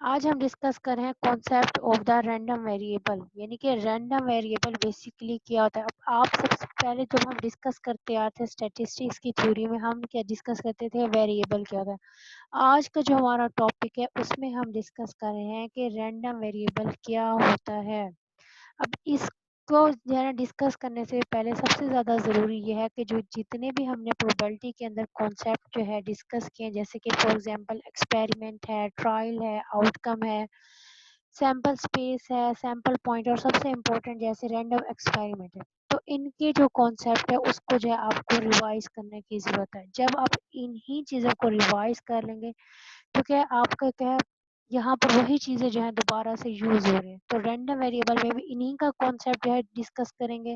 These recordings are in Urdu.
آج ہم ڈسکس کر رہے ہیں concept of the random variable, یعنی کہ رینڈم ویریبل بیسیکلی کیا ہوتا ہے۔ اب آپ سب سے پہلے جب ہم ڈسکس کرتے آتے ہیں اسٹیٹسٹکس کی تھیوری میں، ہم کیا ڈسکس کرتے تھے؟ ویریبل کیا ہوتا ہے۔ آج کا جو ہمارا ٹاپک ہے اس میں ہم ڈسکس کر رہے ہیں کہ رینڈم ویریبل کیا ہوتا ہے۔ اب اس کو جو ہے ڈسکس کرنے سے پہلے سب سے زیادہ ضروری یہ ہے کہ جو جتنے بھی ہم نے پروبیبلٹی کے اندر کانسیپٹ جو ہے ڈسکس کیے، جیسے کہ فار ایگزامپل ایکسپیریمنٹ ہے، ٹرائل ہے، آؤٹ کم ہے، سیمپل اسپیس ہے، سیمپل پوائنٹ، اور سب سے امپورٹنٹ جیسے رینڈم ایکسپیریمنٹ ہے، تو ان کے جو کانسیپٹ ہے اس کو جو ہے آپ کو ریوائز کرنے کی ضرورت ہے۔ جب آپ انہی چیزوں کو ریوائز کر لیں گے تو کیا آپ کا کیا یہاں پر وہی چیزیں جو ہے دوبارہ سے یوز ہو رہی ہیں۔ تو رینڈم ویریبل میں بھی انہی کا کانسیپٹ جو ہے ڈسکس کریں گے،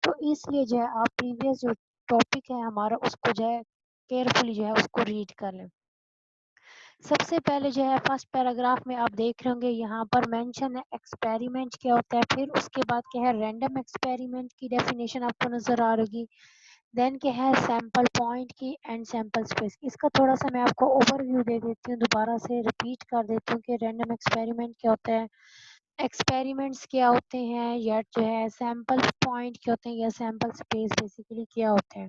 تو اس لیے جو ہے آپ پریویس جو ٹاپک ہے ہمارا اس کو جو ہے کیئرفلی جو ہے اس کو ریڈ کر لیں۔ سب سے پہلے جو ہے فرسٹ پیراگراف میں آپ دیکھ رہے ہوں گے یہاں پر مینشن ہے ایکسپیریمنٹ کیا ہوتا ہے، پھر اس کے بعد کیا ہے رینڈم ایکسپیریمنٹ کی ڈیفینیشن آپ کو نظر آ رہی، دین کیا ہے سیمپل پوائنٹ کی اینڈ سیمپل اسپیس۔ اس کا تھوڑا سا میں آپ کو اوور ویو دے دیتی ہوں، دوبارہ سے ریپیٹ کر دیتی ہوں کہ رینڈم ایکسپیریمنٹ کیا ہوتا ہے، ایکسپیریمنٹس کیا ہوتے ہیں، یا جو ہے سیمپل پوائنٹ کیا ہوتے ہیں، یا سیمپل اسپیس بیسیکلی کیا ہوتے ہیں،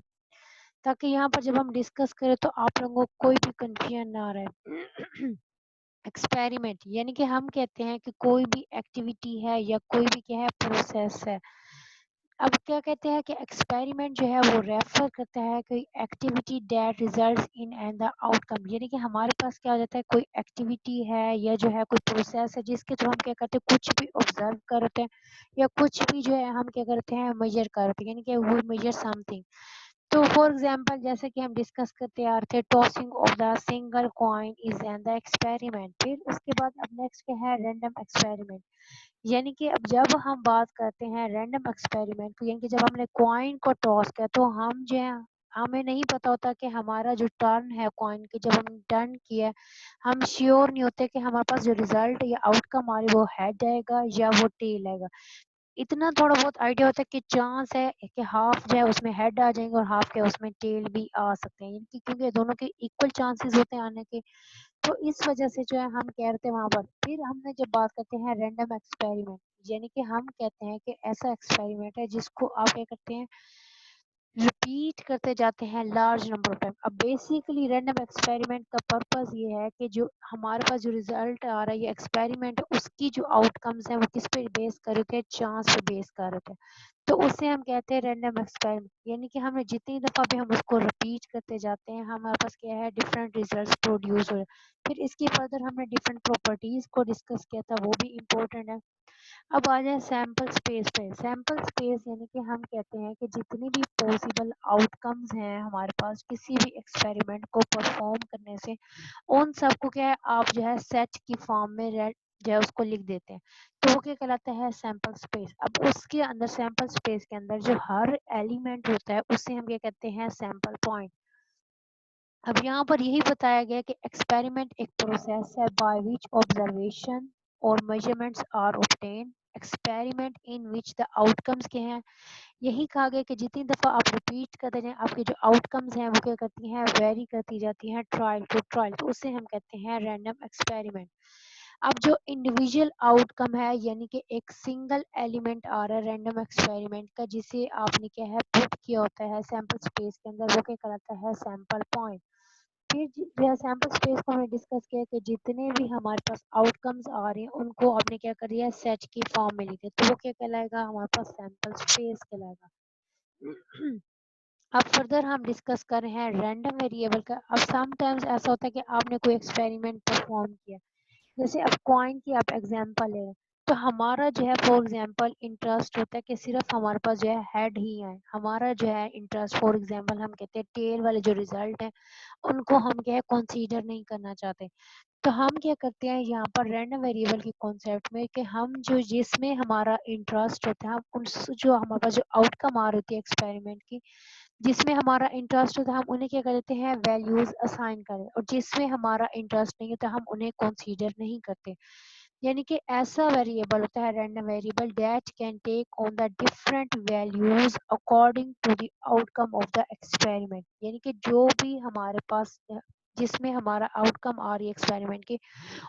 تاکہ یہاں پر جب ہم ڈسکس کریں تو آپ لوگوں کو کوئی بھی کنفیوژن نہ رہے۔ ایکسپیریمنٹ یعنی کہ ہم کہتے ہیں کہ کوئی بھی ایکٹیویٹی ہے یا کوئی بھی کیا ہے پروسیس ہے۔ اب کیا کہتے ہیں کہ ایکسپیریمنٹ جو ہے وہ ریفر کرتا ہے کوئی activity that results in and the out کم، یعنی کہ ہمارے پاس کیا ہو جاتا ہے کوئی ایکٹیویٹی ہے یا جو ہے کوئی پروسیس ہے جس کے تھرو ہم کیا کرتے ہیں کچھ بھی آبزرو کرتے ہیں یا کچھ بھی جو ہے ہم کیا کرتے ہیں میجر کرتے ہیں، یعنی کہ وہ میجر سم تھنگ۔ تو فار ایگزامپل جیسے کہ ہم ڈسکس کرتے آ رہے تھے tossing of the single coin is an the experiment, پھر اس کے بعد اب نیکسٹ کیا ہے رینڈم ایکسپیریمنٹ، یعنی کہ اب جب ہم بات کرتے ہیں رینڈم ایکسپیریمنٹ کو، یعنی کہ جب ہم نے کوائن کو ٹاس کیا تو ہم جو ہے ہمیں نہیں پتا ہوتا کہ ہمارا جو ٹرن ہے کوائن کے، جب ہم ٹرن کیا ہم شیور نہیں ہوتے کہ ہمارے پاس جو ریزلٹ یا آؤٹ کم آ رہی وہ ہیڈ آئے گا یا وہ ٹیل آئے گا۔ اتنا تھوڑا بہت آئیڈیا ہوتا ہے کہ چانس ہے کہ ہاف جو ہے اس میں ہیڈ آ جائیں گے اور ہاف کے اس میں ٹیل بھی آ سکتے ہیں، یعنی کہ کیونکہ دونوں کے ایکول چانسز ہوتے ہیں آنے کے، تو اس وجہ سے جو ہے ہم کہہ رہے تھے وہاں پر۔ پھر ہم نے جب بات کرتے ہیں رینڈم ایکسپیریمنٹ، یعنی کہ ہم کہتے ہیں کہ ایسا ایکسپیریمنٹ ہے جس کو آپ کیا کرتے ہیں ریپیٹ کرتے جاتے ہیں لارج نمبر آف ٹائم۔ اب بیسیکلی رینڈم ایکسپیریمنٹ کا پرپز یہ ہے کہ جو ہمارے پاس جو ریزلٹ آ رہا ہے یہ ایکسپیریمنٹ اس کی جو آؤٹ کمز ہیں وہ کس پہ بیس کر رہے تھے؟ چانس پہ بیس کر رہے تھے، تو اسے ہم کہتے ہیں رینڈم ایکسپیریمنٹ، یعنی کہ ہمیں جتنی دفعہ بھی ہم اس کو ریپیٹ کرتے جاتے ہیں ہمارے پاس کیا ہے ڈفرینٹ ریزلٹس پروڈیوس ہو رہے ہیں۔ پھر اس کی فردر ہم نے ڈفرینٹ پراپرٹیز کو ڈسکس کیا تھا، وہ بھی امپورٹنٹ ہے۔ اب آ جائیں سیمپل اسپیس پہ۔ سیمپل اسپیس یعنی کہ ہم کہتے ہیں کہ جتنی بھی پاسبل آؤٹ کمز ہیں ہمارے پاس کسی بھی ایکسپیریمنٹ کو پرفارم کرنے سے، ان سب کو کیا ہے آپ جو ہے سیٹ کی فارم میں جو ہے اس کو لکھ دیتے ہیں، تو وہ کیا کہلاتا ہے سیمپل اسپیس۔ اب اس کے اندر سیمپل اسپیس کے اندر جو ہر ایلیمنٹ ہوتا ہے اسے ہم کیا کہتے ہیں سیمپل پوائنٹ۔ اب یہاں پر یہی بتایا گیا کہ ایکسپیریمنٹ ایک پروسیس ہے بائی وچ آبزرویشن اور measurements are obtained experiment in which the آؤٹ کمز کے ہیں۔ یہی کہا گیا کہ جتنی دفعہ آپ ریپیٹ کرتے جائیں آپ کی جو آؤٹ کمز ہیں وہ کیا کرتی ہیں ویری کرتی جاتی ہیں ٹرائل ٹو ٹرائل، تو اسے ہم کہتے ہیں رینڈم ایکسپیریمنٹ۔ اب جو انڈیویجول آؤٹ کم ہے یعنی کہ ایک سنگل ایلیمنٹ آ رہا ہے رینڈم ایکسپیریمنٹ کا جسے آپ نے کیا ہے پٹ کیا ہوتا ہے سیمپل اسپیس کے اندر، وہ کیا کراتا ہے سیمپل پوائنٹ۔ پھر جو ہے سیمپل اسپیس کو ہم نے ڈسکس کیا کہ جتنے بھی ہمارے پاس آؤٹ کمز آ رہے ہیں ان کو آپ نے کیا کر دیا سیٹ کی فارم میں لکھے، تو وہ کیا کہلائے گا ہمارے پاس سیمپل اسپیس کہلائے گا۔ اب فردر ہم ڈسکس کر رہے ہیں رینڈم ویریبل کا۔ اب سم ٹائمز ایسا ہوتا ہے کہ آپ نے کوئی ایکسپیریمنٹ پرفارم کیا، جیسے اب کوائن کی آپ ایگزامپل ہے، تو ہمارا جو ہے فار ایگزامپل انٹرسٹ ہوتا ہے کہ صرف ہمارے پاس جو ہے ہیڈ ہی آئے، ہمارا جو ہے انٹرسٹ فار ایگزامپل ہم کہتے ہیں ٹیل والے جو ریزلٹ ہیں ان کو ہم کیا ہے کنسیڈر نہیں کرنا چاہتے، تو ہم کیا کرتے ہیں یہاں پر رینڈم ویریبل کے کانسیپٹ میں کہ ہم جو جس میں ہمارا انٹرسٹ ہوتا ہے ہم ان جو ہمارے پاس جو آؤٹ کم آ رہی ہوتی ہے ایکسپیریمنٹ کی جس میں ہمارا انٹرسٹ ہوتا ہے ہم انہیں کیا کرتے ہیں ویلیوز اسائن کریں، اور جس میں ہمارا انٹرسٹ نہیں ہوتا ہم انہیں کنسیڈر نہیں کرتے، یعنی کہ ایسا ویریبل ہوتا ہے random variable that can take on the different values according to the outcome of the experiment, یعنی کہ جو بھی ہمارے پاس جس میں ہمارا آؤٹ کم آ رہی ہے ایکسپیریمنٹ کی،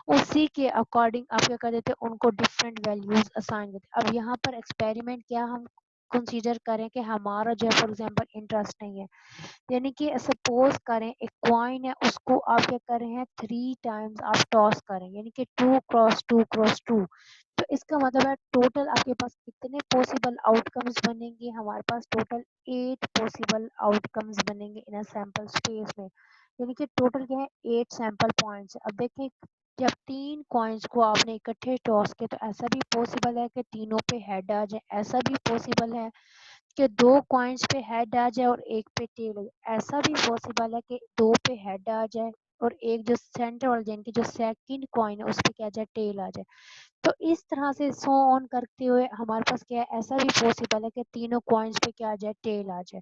اسی کے اکارڈنگ آپ کیا کر دیتے ہیں، ان کو ڈفرینٹ ویلیوز اسائن کرتے ہیں۔ اب یہاں پر ایکسپیریمنٹ کیا ہم کنسیڈر کریں کہ ہمارا جو ہے فار ایگزامپل انٹرسٹ نہیں ہے، یعنی کہ سپوز کریں ایک کوائن ہے، اس کو آپ کیا کر رہے ہیں 3 ٹائمز آپ ٹاس کریں، یعنی کہ 2 کراس 2 کراس 2، تو اس کا مطلب ہے ٹوٹل آپ کے پاس کتنے پوسیبل آؤٹ کمز بنیں گے، ہمارے پاس ٹوٹل 8 پوسیبل آؤٹ کمز بنیں گے ان سیمپل اسپیس میں، یعنی کہ ٹوٹل کیا ہے 8 سیمپل پوائنٹس۔ اب دیکھیں جب 3 کوائنس کو آپ نے اکٹھے ٹاس کیا تو ایسا بھی پاسبل ہے کہ تینوں پہ ہیڈ آ جائے، ایسا بھی پاسبل ہے کہ 2 کوائنس پہ ہیڈ آ جائے اور ایک پہ ٹیل آ جائے، ایسا بھی پاسبل ہے کہ 2 پہ ہیڈ آ جائے اور ایک جو سینٹر والا یعنی کہ جو سیکنڈ کوائن ہے اس پہ کیا جائے ٹیل آ جائے۔ تو اس طرح سے سو آن کرتے ہوئے ہمارے پاس کیا ہے، ایسا بھی پاسبل ہے کہ تینوں کوائنس پہ کیا آ جائے ٹیل آ جائے۔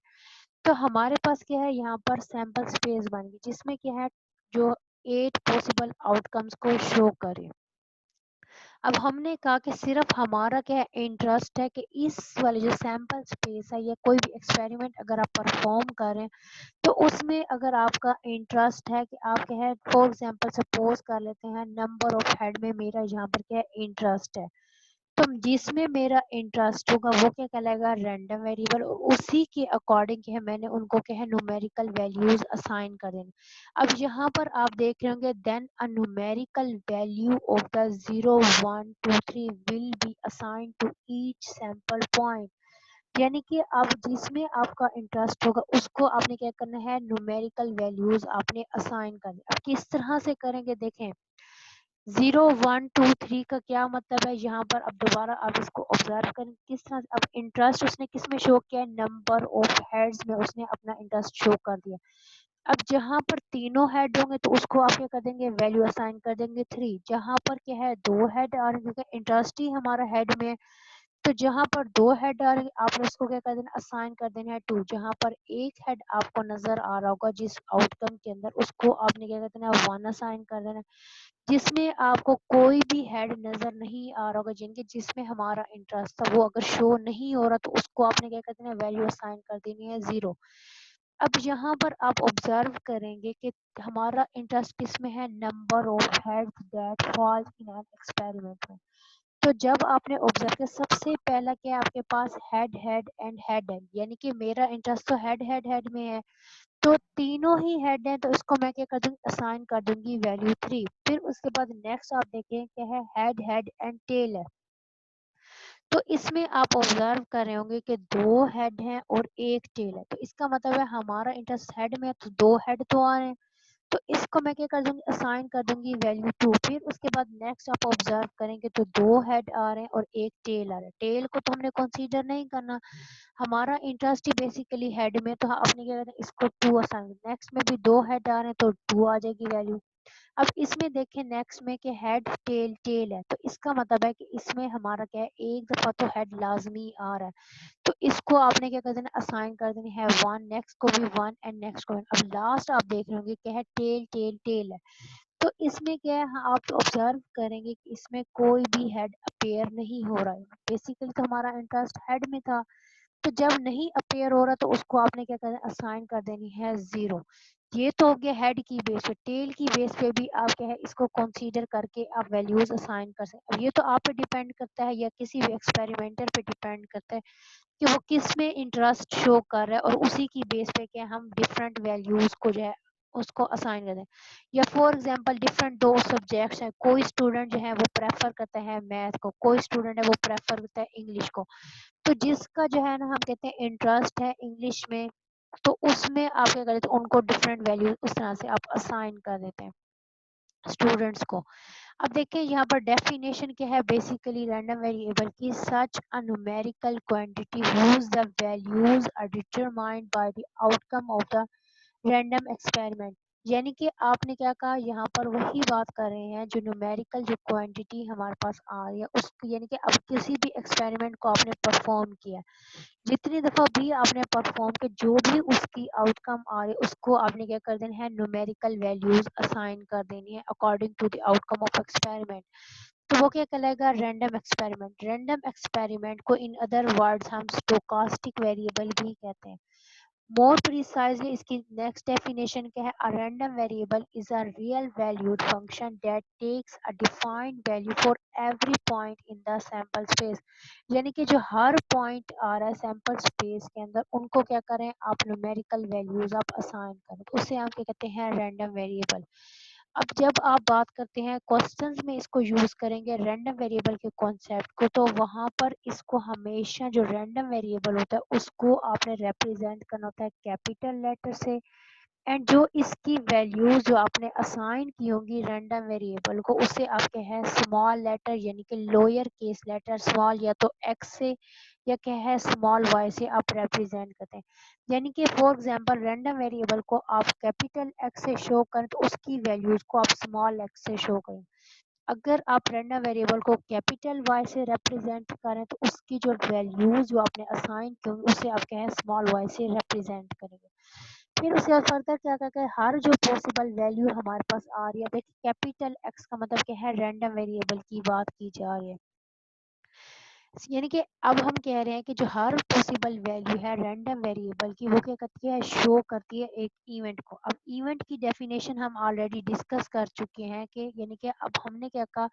تو ہمارے پاس کیا ہے یہاں پر سیمپل اسپیس بن گئی جس میں کیا ہے جو 8 پاسبل آؤٹ کمز کو شو کرے۔ اب ہم نے کہا کہ صرف ہمارا کیا انٹرسٹ ہے کہ اس والے جو سیمپل اسپیس ہے یا کوئی بھی ایکسپیریمنٹ اگر آپ پرفارم کریں تو اس میں اگر آپ کا انٹرسٹ ہے کہ آپ کیا ہے فار ایگزامپل سپوز کر لیتے ہیں نمبر آف ہیڈ میں میرا یہاں پر کیا انٹرسٹ ہے، تو جس میں میرا انٹرسٹ ہوگا وہ کیا کہلائے گا رینڈم ویریبل، اور اسی کے اکارڈنگ کیا ہے میں نے ان کو کیا ہے نومیریکل ویلیوز اسائن کر دینا۔ اب یہاں پر آپ دیکھ رہے ہوں گے دین a numerical value of the 0 1 2 3 will be assigned to each sample point، یعنی کہ اب جس میں آپ کا انٹرسٹ ہوگا اس کو آپ نے کیا کرنا ہے نومیریکل ویلیوز آپ نے اسائن کرنی۔ اب کس طرح سے کریں گے دیکھیں 0 1 2 3 کا کیا مطلب ہے، یہاں پر اب دوبارہ آپ اس کو آبزرو کریں کس طرح اب انٹرسٹ اس نے کس میں شو کیا ہے نمبر آف ہیڈز میں اس نے اپنا انٹرسٹ شو کر دیا۔ اب جہاں پر تینوں ہیڈ ہوں گے تو اس کو آپ کیا کر دیں گے ویلیو اسائن کر دیں گے 3، جہاں پر کیا ہے 2 ہیڈ آ رہے ہیں کیونکہ انٹرسٹ ہی ہمارا ہیڈ میں ہے تو جہاں پر 2 ہیڈ آ رہے ہیں آپ نے اس کو کیا کر دینا اسائن کر دینا ہے 2، جہاں پر ایک ہیڈ آپ کو نظر آ رہا ہوگا جس آؤٹ کم کے اندر اس کو آپ نے کیا کر دینا 1 اسائن کر دینا، جس میں آپ کو کوئی بھی ہیڈ نظر نہیں آ رہا ہوگا جن کے جس میں ہمارا انٹرسٹ تھا وہ اگر شو نہیں ہو رہا تو اس کو آپ نے کیا کر دینا ویلیو اسائن کر دینی ہے 0۔ اب یہاں پر آپ آبزرو کریں گے کہ ہمارا انٹرسٹ کس میں ہے number of head that fall in an experiment میں، تو جب آپ نے آبزرو کیا سب سے پہلا کیا آپ کے پاس ہیڈ ہیڈ اینڈ ہیڈ ہے، یعنی کہ میرا انٹرسٹ تو ہیڈ ہیڈ ہیڈ میں ہے تو تینوں ہی ہیڈ ہیں تو اس کو میں کیا کر دوں گی اسائن کر دوں گی ویلیو 3۔ پھر اس کے بعد نیکسٹ آپ دیکھیں کہ ہے ہیڈ ہیڈ اینڈ ٹیل ہے، تو اس میں آپ آبزرو کر رہے ہوں گے کہ 2 ہیڈ ہیں اور ایک ٹیل ہے، تو اس کا مطلب ہے ہمارا انٹرسٹ ہیڈ میں ہے تو 2 ہیڈ تو آ رہے ہیں تو اس کو میں کیا کر دوں گی اسائن کر دوں گی ویلیو 2۔ پھر اس کے بعد نیکسٹ آپ آبزرو کریں گے تو 2 ہیڈ آ رہے ہیں اور ایک ٹیل آ رہا ہے، ٹیل کو تو ہم نے کنسیڈر نہیں کرنا، ہمارا انٹرسٹ ہی بیسیکلی ہیڈ میں تو آپ نے کیا کرنا اس کو 2 اسائن، نیکسٹ میں بھی 2 ہیڈ آ رہے ہیں تو 2 آ جائے گی ویلیو۔ اب اس میں دیکھیں نیکسٹ میں کہ ہیڈ ٹیل ٹیل ہے تو اس کا مطلب ہے کہ اس میں ہمارا کیا ہے ایک دفعہ تو ہیڈ لازمی آ رہا ہے تو اس کو آپ نے کیا کر دینا اسائن کر دینی ہے 1، نیکسٹ کو بھی 1 اینڈ نیکسٹ کو 1۔ اب لاسٹ آپ دیکھ رہے ہوں گے کہ ہے ٹیل ٹیل ٹیل ہے تو اس میں کیا ہے آپ آبزرو کریں گے کہ اس میں کوئی بھی ہیڈ اپیئر نہیں ہو رہا ہے، بیسیکلی تو ہمارا انٹرسٹ ہیڈ میں تھا تو جب نہیں اپیئر ہو رہا تو اس کو آپ نے کیا کرنا اسائن کر دینی ہے 0۔ یہ تو ہو گیا ہیڈ کی بیس پہ، ٹیل کی بیس پہ بھی آپ کیا ہے اس کو کنسیڈر کر کے آپ ویلیوز اسائن کر سکتے ہیں۔ اب یہ تو آپ پہ ڈیپینڈ کرتا ہے یا کسی بھی ایکسپیریمنٹر پہ ڈیپینڈ کرتا ہے کہ وہ کس میں انٹرسٹ شو کر رہا ہے اور اسی کی بیس پہ کیا ہم ڈفرینٹ ویلیوز کو جو ہے اس کو اسائن کر دیں، یا فار ایگزامپل ڈفرینٹ 2 سبجیکٹس ہیں، کوئی اسٹوڈنٹ جو ہے وہ پریفر کرتا ہے میتھ کو، کوئی اسٹوڈنٹ ہے وہ پریفر کرتا ہے انگلش کو، تو جس کا جو ہے نا ہم کہتے ہیں انٹرسٹ ہے انگلش میں تو اس میں آپ کیا کرتے ہیں ان کو ڈفرینٹ ویلیو اس طرح سے آپ اسائن کر دیتے ہیں اسٹوڈنٹس کو۔ اب دیکھیں یہاں پر ڈیفینیشن کیا ہے بیسیکلی رینڈم ویریبل کی سچ ا numerical quantity whose the values are determined by the outcome of the random experiment, یعنی کہ آپ نے کیا کہا یہاں پر وہی بات کر رہے ہیں جو نومیریکل جو کوانٹٹی ہمارے پاس آ رہی ہے اس یعنی کہ اب کسی بھی ایکسپیریمنٹ کو آپ نے پرفارم کیا جتنی دفعہ بھی آپ نے پرفارم کے جو بھی اس کی آؤٹ کم آ رہی ہے اس کو آپ نے کیا کر دینا ہے نومیریکل ویلیوز اسائن کر دینی ہے according to the outcome of experiment, تو وہ کیا کہلائے گا رینڈم ایکسپیریمنٹ۔ رینڈم ایکسپیریمنٹ کو ان ادر ورڈز ہم اسٹوکاسٹک ویریبل بھی کہتے ہیں۔ مور پریسائزلی اس کی نیکسٹ ڈیفینیشن کیا ہے؟ A random variable is a real valued function that takes a defined value for every point in the sample space. یعنی کہ جو ہر پوائنٹ آ رہا ہے سیمپل اسپیس کے اندر ان کو کیا کریں آپ نومیریکل ویلیوز آپ اسائن کریں، تو اسے آپ کیا کہتے ہیں رینڈم ویریبل. اب جب آپ بات کرتے ہیں کوسچنز میں اس کو یوز کریں گے رینڈم ویریبل کے کانسیپٹ کو، تو وہاں پر اس کو ہمیشہ جو رینڈم ویریبل ہوتا ہے اس کو آپ نے ریپرزینٹ کرنا ہوتا ہے کیپیٹل لیٹر سے، اینڈ جو اس کی ویلیوز جو آپ نے اسائن کی ہوں گی رینڈم ویریبل کو اسے آپ کے ہے اسمال لیٹر یعنی کہ لوئر کیس لیٹر اسمال یا تو ایکس سے یا کہ ہے اسمال وائی سے آپ ریپرزینٹ کرتے ہیں. یعنی کہ فور ایگزامپل رینڈم ویریبل کو آپ کیپیٹل ایکس سے شو کریں تو اس کی ویلیوز کو آپ اسمال ایکس سے شو کریں. اگر آپ رینڈم ویریبل کو کیپیٹل وائی سے ریپرزینٹ کریں تو اس کی جو ویلیوز جو آپ نے اسائن کی ہوگی اسے آپ کہیں اسمال وائی سے ریپرزینٹ کریں گے. پھر اس کے فردر کیا کہ ہر جو پاسبل ویلیو ہمارے پاس آ رہی ہے، دیکھیں کیپیٹل ایکس کا مطلب کہ ہے رینڈم ویریبل کی بات کی جا رہی ہے، یعنی کہ اب ہم کہہ رہے ہیں کہ جو ہر پاسبل ویلیو ہے رینڈم ویریبل کی وہ کیا کرتی ہے شو کرتی ہے ایک ایونٹ کو. اب ایونٹ کی ڈیفینیشن ہم آلریڈی ڈسکس کر چکے ہیں کہ یعنی کہ اب ہم نے کیا کہا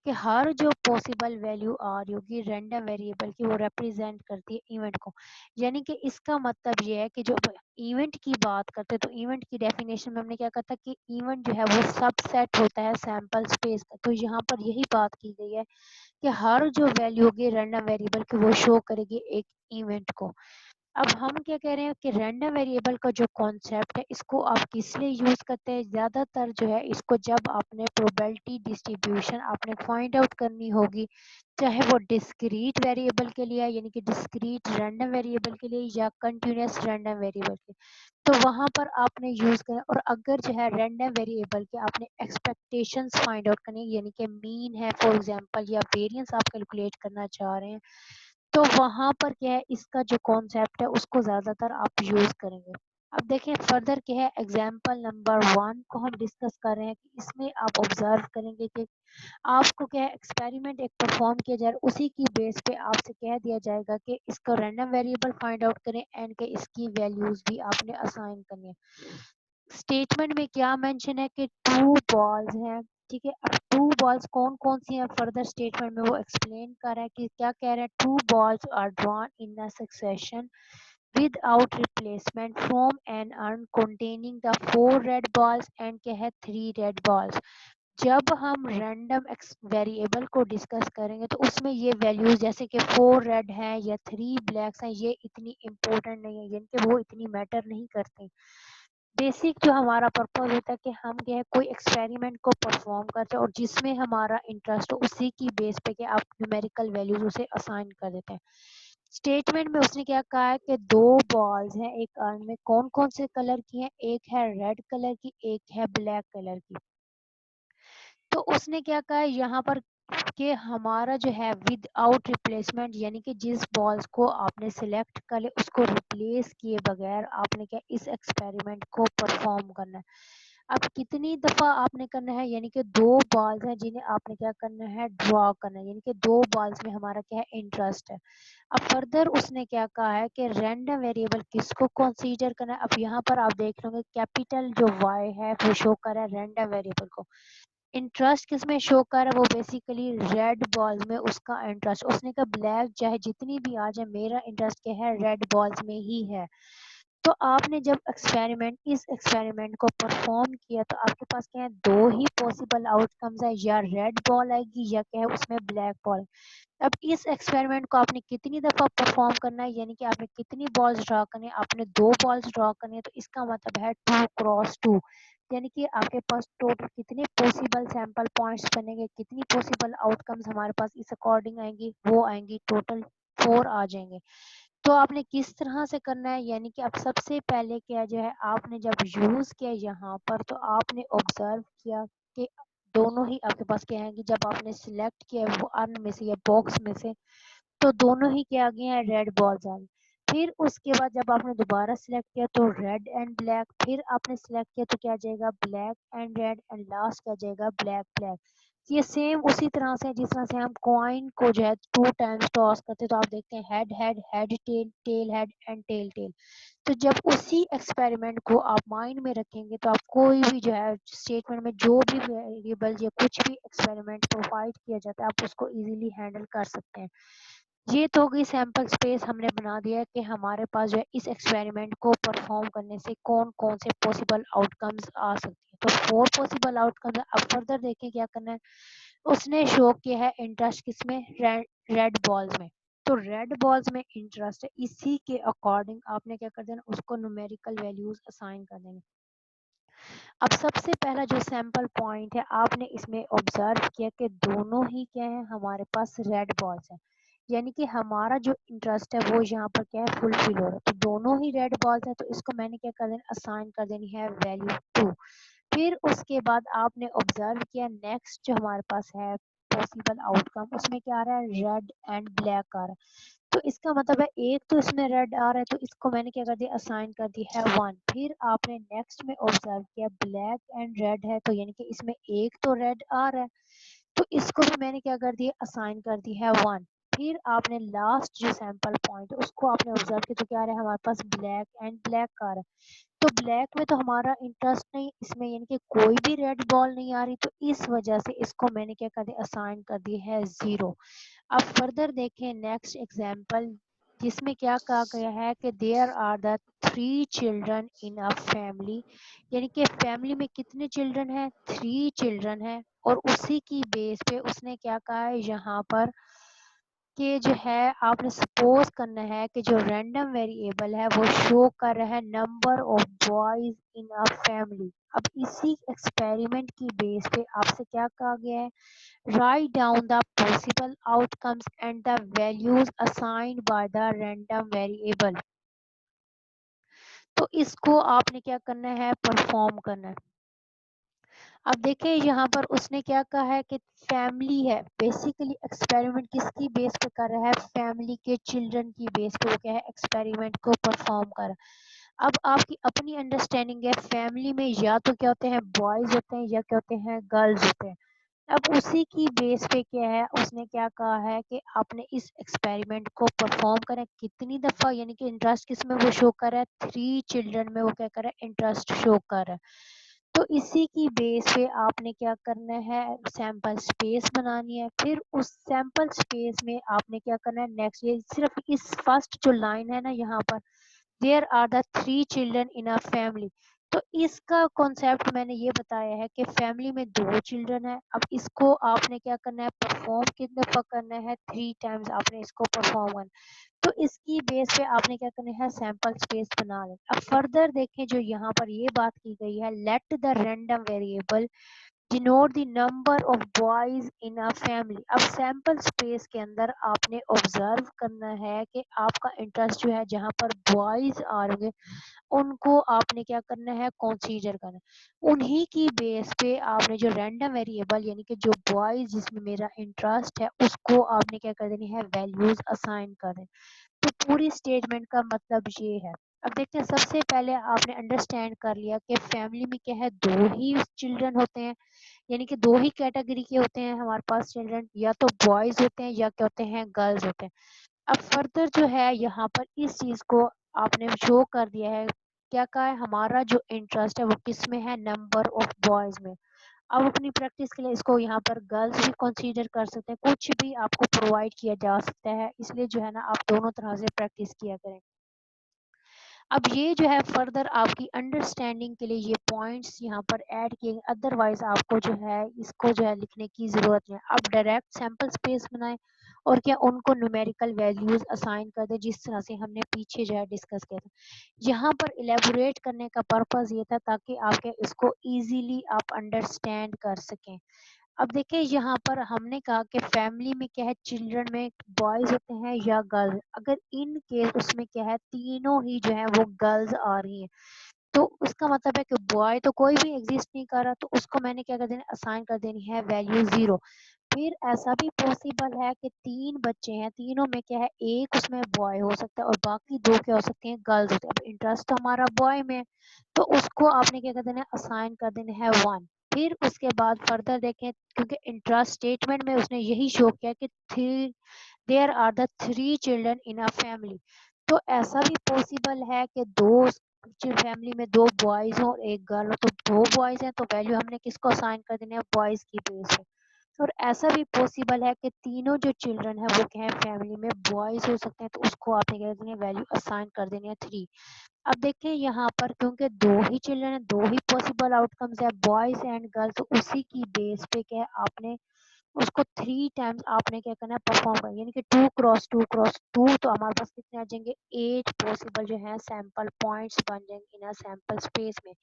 کہ ہر جو پاسبل ویلیو آ رہی ہوگی رینڈم ویریبل کی وہ ریپرزینٹ کرتی ہے ایونٹ کو. یعنی کہ اس کا مطلب یہ ہے کہ جو ایونٹ کی بات کرتے تو ایونٹ کی ڈیفینیشن میں ہم نے کیا کہا تھا کہ ایونٹ جو ہے وہ سب سیٹ ہوتا ہے سیمپل اسپیس کا. تو یہاں پر یہی بات کی گئی ہے کہ ہر جو ویلیو ہوگی رینڈم ویریبل کی وہ شو کرے گی ایک ایونٹ کو. اب ہم کیا کہہ رہے ہیں کہ رینڈم ویریبل کا جو کانسیپٹ ہے اس کو آپ کس لیے یوز کرتے ہیں؟ زیادہ تر جو ہے اس کو جب آپ نے پروبیبلٹی ڈسٹریبیوشن آپ نے فائنڈ آؤٹ کرنی ہوگی، چاہے وہ ڈسکریٹ ویریبل کے لیے یعنی کہ ڈسکریٹ رینڈم ویریبل کے لیے یا کنٹینیوس رینڈم ویریبل کے، تو وہاں پر آپ نے یوز کرنا. اور اگر جو ہے رینڈم ویریبل کے آپ نے ایکسپیکٹیشنز فائنڈ آؤٹ کرنی یعنی کہ مین ہے فار ایگزامپل یا ویریئنس آپ کیلکولیٹ کرنا چاہ رہے ہیں، تو وہاں پر کیا ہے اس کا جو کانسیپٹ ہے اس کو زیادہ تر آپ یوز کریں گے. اب دیکھیں فردر کیا ہے ایگزامپل نمبر 1 کو ہم ڈسکس کر رہے ہیں کہ اس میں آپ آبزرو کریں گے کہ آپ کو کیا ہے ایکسپیریمنٹ ایک پرفارم کیا جائے اسی کی بیس پہ آپ سے کہہ دیا جائے گا کہ اس کا رینڈم ویریبل فائنڈ آؤٹ کریں اینڈ کہ اس کی ویلیوز بھی آپ نے اسائن کرنی ہے. اسٹیٹمنٹ میں کیا مینشن ہے کہ 2 بالز ہیں، ٹھیک ہے. اب 2 بالز کون کون سی ہیں فردر اسٹیٹمنٹ میں وہ ایکسپلین کر رہا ہے کہ کیا کہہ رہے ہیں 2 balls are drawn in a succession without replacement from an urn containing the 4 red balls and کیا ہے 3 red balls. جب ہم رینڈم ویریبل کو ڈسکس کریں گے تو اس میں یہ ویلیوز جیسے کہ 4 ریڈ ہیں یا 3 بلیکس ہیں یہ اتنی امپورٹنٹ نہیں ہے یعنی کہ وہ اتنی میٹر نہیں کرتے. بیسک جو ہمارا پرپز ہوتا ہے کہ ہم جو ہے کوئی ایکسپیریمنٹ کو پرفارم کرتے ہیں اور جس میں ہمارا انٹرسٹ ہو اسی کی بیس پہ کہ آپ نیومیریکل ویلیوز اسے اسائن کر دیتے ہیں. اسٹیٹمنٹ میں اس نے کیا کہا ہے کہ 2 بالز ہیں ایک ارن میں، کون کون سے کلر کی ہیں؟ ایک ہے ریڈ کلر کی ایک ہے بلیک کلر کی. تو اس نے کیا کہا ہے یہاں پر کہ ہمارا جو ہے ود آؤٹ ریپلیسمنٹ یعنی کہ جس بالز کو آپ نے سلیکٹ کر لے اس کو ریپلیس کیے بغیر آپ نے کیا اس ایکسپیریمنٹ کو پرفارم کرنا ہے. اب کتنی دفعہ آپ نے کرنا ہے؟ یعنی کہ 2 بالز ہیں جنہیں آپ نے کیا کرنا ہے ڈرا کرنا ہے، یعنی کہ 2 بالز میں ہمارا کیا ہے انٹرسٹ ہے. اب فردر اس نے کیا کہا ہے کہ رینڈم ویریبل کس کو کنسیڈر کرنا ہے. اب یہاں پر آپ دیکھ لیں گے کیپیٹل جو وائی ہے وہ شو کر رہا ہے رینڈم ویریبل کو. انٹرسٹ کس میں شو کر رہا ہے؟ وہ بیسیکلی ریڈ بالز میں اس کا انٹرسٹ. اس نے کہا بلیک چاہے جتنی بھی آ جائے میرا انٹرسٹ کیا ہے ریڈ بالز میں ہی ہے. تو آپ نے جب اس ایکسپیریمنٹ کو پرفارم کیا تو آپ کے پاس کیا ہے 2 ہی پاسبل آؤٹ کمز ہے، یا ریڈ بال آئے گی یا کیا ہے اس میں بلیک بال. اب اس ایکسپیریمنٹ کو آپ نے کتنی دفعہ پرفارم کرنا ہے یعنی کہ آپ نے کتنی بالز ڈرا کرنی ہے؟ آپ نے 2 بالز ڈرا کرنی ہے. تو اس کا مطلب ہے 2 کراس 2 یعنی کہ آپ کے پاس ٹوٹل کتنے پاسبل سیمپل پوائنٹس بنیں گے، کتنی پاسبل آؤٹ کمز ہمارے پاس اس اکارڈنگ آئیں گی، وہ آئیں گی ٹوٹل 4 آ جائیں گے. تو آپ نے کس طرح سے کرنا ہے؟ یعنی کہ اب سب سے پہلے کیا جو ہے آپ نے جب یوز کیا یہاں پر تو آپ نے آبزرو کیا کہ دونوں ہی آپ کے پاس کیا آئیں گے. جب آپ نے سلیکٹ کیا وہ ارن میں سے یا باکس میں سے تو دونوں ہی کیا گئے ہیں ریڈ بالز آ گئی. پھر اس کے بعد جب آپ نے دوبارہ سلیکٹ کیا تو ریڈ اینڈ بلیک، پھر آپ نے سلیکٹ کیا تو کیا جائے گا black and red, and last کیا جائے گا بلیک بلیک. یہ سیم اسی طرح سے جس طرح سے ہم کوائن کو جو ہے 2 ٹائمز ٹاس کرتے تو آپ دیکھتے ہیں head head head tail tail head and tail tail. تو جب اسی ایکسپیریمنٹ کو آپ مائنڈ میں رکھیں گے تو آپ کوئی بھی جو ہے اسٹیٹمنٹ میں جو بھی ویریبل یا کچھ بھی ایکسپیریمنٹ پرووائڈ کیا جاتا ہے آپ اس کو ایزیلی ہینڈل کر سکتے ہیں. یہ تو ہوگی سیمپل اسپیس ہم نے بنا دیا ہے کہ ہمارے پاس جو ہے اس ایکسپیریمنٹ کو پرفارم کرنے سے کون کون سے پاسبل آؤٹ کمز آ سکتی ہیں. تو 4 پاسبل آؤٹ کمز. اب فردر دیکھیں کیا کرنا ہے. اس نے شو کیا ہے انٹرسٹ کس میں, ریڈ بالز میں. تو ریڈ بالز میں انٹرسٹ ہے, اسی کے اکارڈنگ آپ نے کیا کر دینا, اس کو نومیریکل ویلیوز اسائن کر دینا. اب سب سے پہلا جو سیمپل پوائنٹ ہے آپ نے اس میں آبزرو کیا کہ دونوں ہی کیا ہے ہمارے پاس ریڈ بالز ہیں, یعنی کہ ہمارا جو انٹرسٹ ہے وہ یہاں پر کیا ہے فلفل ہو رہا ہے. تو دونوں ہی ریڈ بالز ہیں تو اس کو میں نے کیا کر دینا, اسائن کر دینی ہے ویلیو 2. پھر اس کے بعد آپ نے آبزرو کیا نیکسٹ جو ہمارے پاس ہے پاسبل آؤٹ کم, اس میں کیا آ رہا ہے ریڈ اینڈ بلیک آ رہا ہے. تو اس کا مطلب ہے ایک تو اس میں ریڈ آ رہا ہے تو اس کو میں نے کیا کر دیا, اسائن کر دی ہے 1. پھر آپ نے نیکسٹ میں آبزرو کیا بلیک اینڈ ریڈ ہے تو یعنی کہ اس میں ایک تو ریڈ آ رہا ہے تو اس کو بھی میں نے کیا کر دیا, اسائن کر دی ہے 1. پھر آپ نے لاسٹ جو سیمپل پوائنٹ اس کو آپ نے آبزرو کیا تو کیا آ رہا ہے ہمارے پاس بلیک اینڈ بلیک آ رہا ہے. تو بلیک میں تو ہمارا انٹرسٹ نہیں, اس میں یعنی کہ کوئی بھی ریڈ بال نہیں آ رہی تو اس وجہ سے اس کو میں نے کیا کر دیا, اسائن کر دی ہے 0. اب فردر دیکھیں نیکسٹ ایگزامپل جس میں کیا کہا گیا ہے کہ there are the 3 children in a family, یعنی کہ فیملی میں کتنے چلڈرن ہیں, 3 چلڈرن ہیں. اور اسی کی بیس پہ اس نے کیا کہا ہے یہاں پر کہ جو ہے آپ نے سپوز کرنا ہے کہ جو رینڈم ویریبل ہے وہ شو کر رہا ہے number of boys in a family. اب اسی ایکسپیریمنٹ کی بیس پہ آپ سے کیا کہا گیا ہے, write down the possible outcomes and the values assigned by the random variable. تو اس کو آپ نے کیا کرنا ہے, پرفارم کرنا ہے. اب دیکھیں یہاں پر اس نے کیا کہا ہے کہ فیملی ہے, بیسیکلی ایکسپیریمنٹ کس کی بیس پہ کر رہا ہے, فیملی کے چلڈرن کی بیس پہ وہ کیا ہے ایکسپیریمنٹ کو پرفارم کر رہا ہے. اب آپ کی اپنی انڈرسٹینڈنگ ہے فیملی میں یا تو کیا ہوتے ہیں بوائز ہوتے ہیں یا کیا ہوتے ہیں گرلز ہوتے ہیں. اب اسی کی بیس پہ کیا ہے اس نے کیا کہا ہے کہ آپ نے اس ایکسپیریمنٹ کو پرفارم کریں کتنی دفعہ, یعنی کہ انٹرسٹ کس میں وہ شو کر رہا ہے, 3 چلڈرن میں وہ کیا کر رہا ہے انٹرسٹ شو کر رہا ہے. تو اسی کی بیس پہ آپ نے کیا کرنا ہے, سیمپل اسپیس بنانی ہے. پھر اس سیمپل اسپیس میں آپ نے کیا کرنا ہے نیکسٹ, یہ صرف اس فرسٹ جو لائن ہے نا یہاں پر there are the 3 children in a family, تو اس کا کانسیپٹ میں نے یہ بتایا ہے کہ فیملی میں 2 چلڈرن ہے. اب اس کو آپ نے کیا کرنا ہے پرفارم کتنے دفعہ کرنا ہے, 3 ٹائمز آپ نے اس کو پرفارم کرنا. تو اس کی بیس پہ آپ نے کیا کرنا ہے سیمپل اسپیس بنا لیں. اب فردر دیکھیں جو یہاں پر یہ بات کی گئی ہے, let the random variable denote the number of boys in a family. اب سیمپل اسپیس کے اندر آپ نے آبزرو کرنا ہے کہ آپ کا انٹرسٹ جو ہے جہاں پر بوائز آ رہے ہیں ان کو آپ نے کیا کرنا ہے کنسیڈر کرنا ہے. انہی کی بیس پہ آپ نے جو رینڈم ویریبل یعنی کہ جو بوائز جس میں میرا انٹرسٹ ہے اس کو آپ نے کیا کر دینی ہے ویلیوز اسائن کر دیں. تو پوری اسٹیٹمنٹ کا مطلب یہ ہے. اب دیکھتے ہیں سب سے پہلے آپ نے انڈرسٹینڈ کر لیا کہ فیملی میں کیا ہے 2 ہی چلڈرن ہوتے ہیں, یعنی کہ 2 ہی کیٹیگری کے ہوتے ہیں ہمارے پاس چلڈرن, یا تو بوائز ہوتے ہیں یا کیا ہوتے ہیں گرلز ہوتے ہیں. اب فردر جو ہے یہاں پر اس چیز کو آپ نے شو کر دیا ہے, کیا کہا ہے ہمارا جو انٹرسٹ ہے وہ کس میں ہے, نمبر آف بوائز میں. اب اپنی پریکٹس کے لیے اس کو یہاں پر گرلز بھی کنسیڈر کر سکتے ہیں, کچھ بھی آپ کو پرووائڈ کیا جا سکتا ہے, اس لیے جو ہے نا آپ دونوں طرح سے پریکٹس کیا کریں. اب یہ جو ہے فردر آپ کی انڈرسٹینڈنگ کے لیے یہ پوائنٹس یہاں پر ایڈ کیے, ادر وائز آپ کو جو ہے اس کو جو ہے لکھنے کی ضرورت نہیں. اب ڈائریکٹ سیمپل اسپیس بنائیں اور کیا ان کو نومیریکل ویلیوز اسائن کر دیں جس طرح سے ہم نے پیچھے جو ہے ڈسکس کیا تھا. یہاں پر الیبوریٹ کرنے کا پرپز یہ تھا تاکہ آپ کے اس کو ایزیلی آپ انڈرسٹینڈ کر سکیں. اب دیکھیں یہاں پر ہم نے کہا کہ فیملی میں کیا ہے چلڈرن میں بوائز ہوتے ہیں یا گرل, اگر ان کے اس میں کیا ہے تینوں ہی جو ہے وہ گرلز آ رہی ہیں تو اس کا مطلب ہے کہ بوائے تو کوئی بھی ایگزسٹ نہیں کر رہا, تو اس کو میں نے کیا کر دینا اسائن کر دینی ہے ویلیو 0. پھر ایسا بھی پاسبل ہے کہ 3 بچے ہیں, تینوں میں کیا ہے ایک اس میں بوائے ہو سکتا ہے اور باقی 2 کیا ہو سکتے ہیں گرلز ہوتے ہیں. اب انٹرسٹ تو ہمارا بوائے میں, تو اس کو آپ نے کیا کر دینا ہے اسائن کر دینا ہے 1. پھر اس کے بعد فردر دیکھیں کیونکہ انٹرسٹ اسٹیٹمنٹ میں اس نے یہی شو کیا کہ there are the 3 children in a family. تو ایسا بھی پاسبل ہے کہ دو فیملی میں 2 بوائز ہوں اور ایک گرل ہو. تو 2 بوائز ہیں تو ویلیو ہم نے کس کو اسائن کر دینی ہے؟ بوائز کی بیس پہ. اور ایسا بھی پاسبل ہے کہ تینوں جو چلڈرن ہیں وہ کہیں فیملی میں بوائز ہو سکتے ہیں تو اس کو آپ نے کیا دینی ہے؟ ویلیو اسائن کر دینی ہے 3. اب دیکھیں یہاں پر کیونکہ 2 ہی چلڈرن ہیں 2 ہی پاسبل آؤٹ کمز ہے بوائز اینڈ گرل تو اسی کی بیس پہ کیا ہے آپ نے اس کو 3 ٹائمز آپ نے کیا کرنا ہے پرفارم کرنا یعنی کہ 2 cross 2 cross 2 تو ہمارے پاس کتنے آ جائیں گے 8 پاسبل جو ہیں سیمپل پوائنٹس بن جائیں گے ان سیمپل اسپیس میں.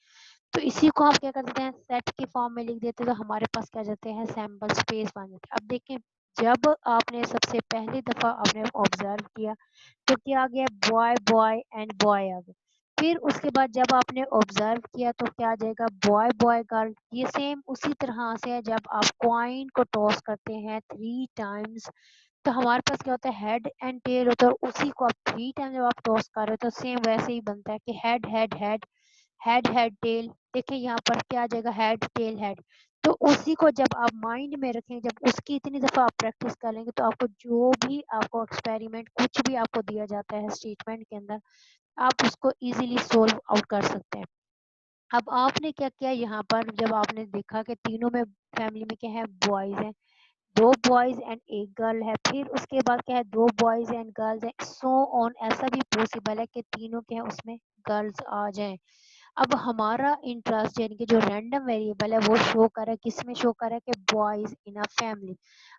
تو اسی کو ہم کیا کر دیتے ہیں سیٹ کی فارم میں لکھ دیتے ہیں تو ہمارے پاس کیا جاتے ہیں سیمپل اسپیس بن جاتے ہیں. اب دیکھیں جب آپ نے سب سے پہلی دفعہ آپ نے آبزرو کیا تو کیا آ گیا بوائے بوائے اینڈ بوائے آ گیا. پھر اس کے بعد جب آپ نے آبزرو کیا تو کیا آ جائے گا بوائے بوائے گرل. یہ سیم اسی طرح سے ہے جب آپ کوائن کو ٹاس کرتے ہیں 3 ٹائمز تو ہمارے پاس کیا ہوتا ہے ہیڈ اینڈ ٹیل ہوتا ہے اور اسی کو آپ 3 ٹائم جب آپ ٹاس کر رہے ہو تو سیم ویسے ہی بنتا ہے کہ head head head head head tail. دیکھیں یہاں پر کیا آ جائے گا ہیڈ ٹیل ہیڈ. تو اسی کو جب آپ مائنڈ میں رکھیں جب اس کی اتنی دفعہ آپ پریکٹس کر لیں گے تو آپ کو جو بھی آپ کو ایکسپیریمنٹ کچھ بھی آپ کو دیا جاتا ہے اسٹیٹمنٹ کے اندر آپ اس کو ایزیلی سولو آؤٹ کر سکتے ہیں. اب آپ نے کیا کیا یہاں پر جب آپ نے دیکھا کہ تینوں میں فیملی میں کیا ہے بوائز ہیں 2 بوائز اینڈ ایک گرل ہے. پھر اس کے بعد کیا ہے 2 بوائز اینڈ گرلز ہیں سو آن. ایسا بھی پاسبل ہے کہ تینوں کے ہیں اس میں گرلز آ جائیں. اب ہمارا انٹرسٹ یعنی کہ جو رینڈم ویریبل ہے وہ شو کر رہا ہے کس میں شو کر رہا ہے کہ بوائز ان ا فیملی.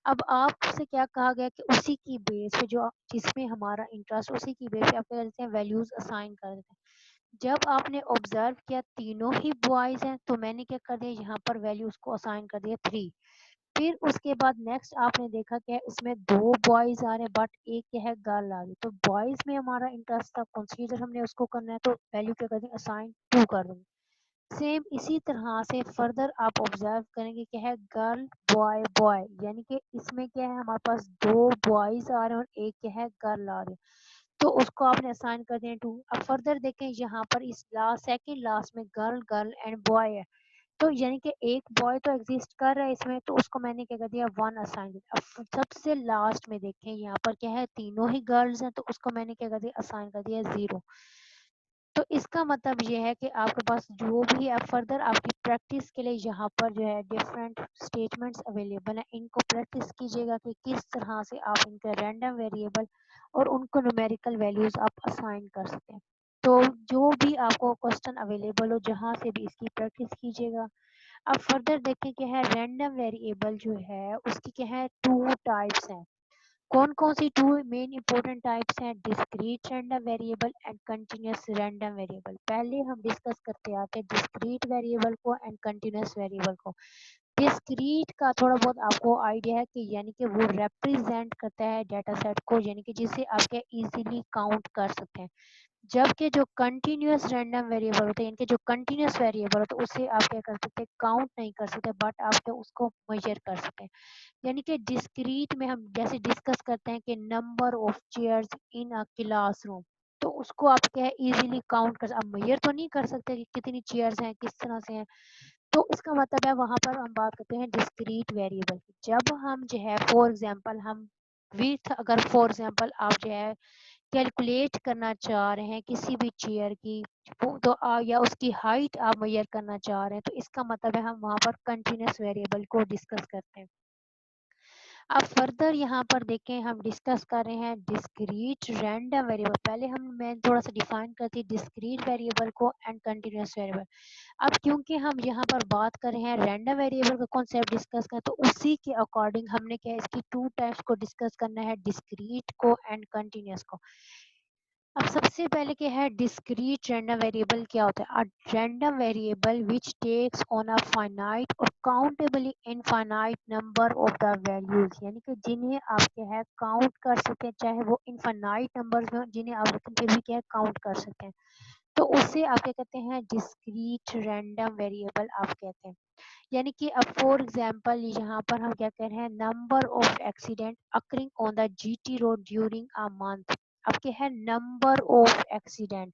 اب آپ سے کیا کہا گیا کہ اسی کی بیس پہ جو جس میں ہمارا انٹرسٹ اسی کی بیس پہ آپ کیا کرتے ہیں ویلیوز اسائن کر دیتے ہیں. جب آپ نے آبزرو کیا تینوں ہی بوائز ہیں تو میں نے کیا کر دیا یہاں پر ویلیوز کو اسائن کر دیا 3. پھر اس کے بعد نیکسٹ آپ نے دیکھا کہ اس میں 2 بوائز آ رہے ہیں بٹ ایک کیا ہے گرل آ رہی. تو بوائز میں ہمارا انٹرسٹ تھا کنسیڈر ہم نے اس کو کرنا ہے تو ویلیو کیا کر دیں اسائن 2 کر دیں. سیم اسی طرح سے فردر آپ آبزرو کریں گے کہ ہے گرل بوائے بوائے یعنی کہ اس میں کیا ہے ہمارے پاس 2 بوائز آ رہے ہیں اور ایک کیا ہے گرل آ رہے ہیں تو اس کو آپ نے اسائن کر دیں 2. اب فردر دیکھیں یہاں پر اس لاسٹ سیکنڈ لاسٹ میں گرل گرل اینڈ بوائے ہے تو یعنی کہ ایک بوائے تو ایگزسٹ کر رہا ہے اس میں تو اس کو میں نے کیا کر دیا 1 اسائن کر دیا. اب سب سے لاسٹ میں دیکھیں یہاں پر کیا ہے تینوں ہی گرلز ہیں تو اس کو میں نے کیا کر دیا اسائن کر دیا 0. تو اس کا مطلب یہ ہے کہ آپ کے پاس جو بھی آپ فردر آپ کی پریکٹس کے لیے یہاں پر جو ہے ڈفرینٹ اسٹیٹمنٹس اویلیبل ہیں ان کو پریکٹس کیجیے گا کہ کس طرح سے آپ ان کے رینڈم ویریبل اور ان کو نومیریکل ویلیوز آپ اسائن کر سکیں. تو جو بھی آپ کو کوشچن اویلیبل ہو جہاں سے بھی اس کی پریکٹس کیجیے گا. اب فردر دیکھیں کہ ہے رینڈم ویریبل جو ہے اس کی کیا ہے 2 ٹائپس ہیں. کون کون سی 2 مین امپورٹنٹ ٹائپس ہیں؟ Discrete random variable and continuous random variable. پہلے ہم ڈسکس کرتے آتے ہیں ڈسکریٹ ویریبل کو اینڈ کنٹینیوس ویریبل کو. ڈسکریٹ کا تھوڑا بہت آپ کو آئیڈیا ہے کہ یعنی کہ وہ ریپریزینٹ کرتا ہے ڈیٹا سیٹ کو یعنی کہ جسے آپ کے ایزیلی کاؤنٹ کر سکتے ہیں. جبکہ جو کنٹینیوس رینڈم ویریبل ہوتے ہیں ان کے جو کنٹینیوس ویریبل ہوتے ہیں اسے آپ کیا کر سکتے ہیں کاؤنٹ نہیں کر سکتے بٹ آپ کیا اس کو میجر کر سکتے ہیں. یعنی کہ ڈسکریٹ میں ہم جیسے ڈسکس کرتے ہیں کہ number of chairs in a class room تو اس کو آپ کیا ہے ایزیلی کاؤنٹ کر اب میئر تو نہیں کر سکتے کہ کتنی چیئرز ہیں کس طرح سے ہیں. تو اس کا مطلب ہے وہاں پر ہم بات کرتے ہیں ڈسکریٹ ویریبل کی. جب ہم جو ہے فور ایگزامپل ہم وتھ اگر فور ایگزامپل آپ جو ہے کیلکولیٹ کرنا چاہ رہے ہیں کسی بھی چیئر کی تو یا اس کی ہائٹ آپ میئر کرنا چاہ رہے ہیں تو اس کا مطلب ہے ہم وہاں پر کنٹینیوس ویریبل کو ڈسکس کرتے ہیں. اب فردر یہاں پر دیکھیں ہم ڈسکس کر رہے ہیں ڈسکریٹ رینڈم ویریبل. پہلے میں تھوڑا سا ڈیفائن کرتی ڈسکریٹ ویریبل کو اینڈ کنٹینیوس ویریبل. اب کیونکہ ہم یہاں پر بات کر رہے ہیں رینڈم ویریبل کا کانسیپٹ ڈسکس کریں تو اسی کے اکارڈنگ ہم نے کیا اس کی 2 ٹائپس کو ڈسکس کرنا ہے ڈسکریٹ کو اینڈ کنٹینیوس کو. اب سب سے پہلے کیا ہے ڈسکریٹ رینڈم ویریبل کیا ہوتا ہے؟ Random variable which takes on a finite or countably infinite number of the values یعنی کہ جنہیں آپ کیا ہے کاؤنٹ کر سکتے ہیں چاہے وہ انفائنائٹ نمبرز میں جنہیں آپ لیکن پھر بھی کیا ہے کاؤنٹ کر سکتے ہیں. تو اسے آپ کیا کہتے ہیں ڈسکریٹ رینڈم ویریبل آپ کہتے ہیں. یعنی کہ اب فور ایگزامپل یہاں پر ہم کیا کہہ رہے ہیں number of accident occurring on the G T road during a month. اب کیا ہے number of accident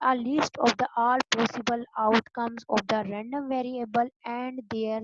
a list of the all possible outcomes of the random variable and their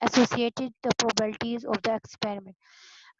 associated the probabilities of the experiment।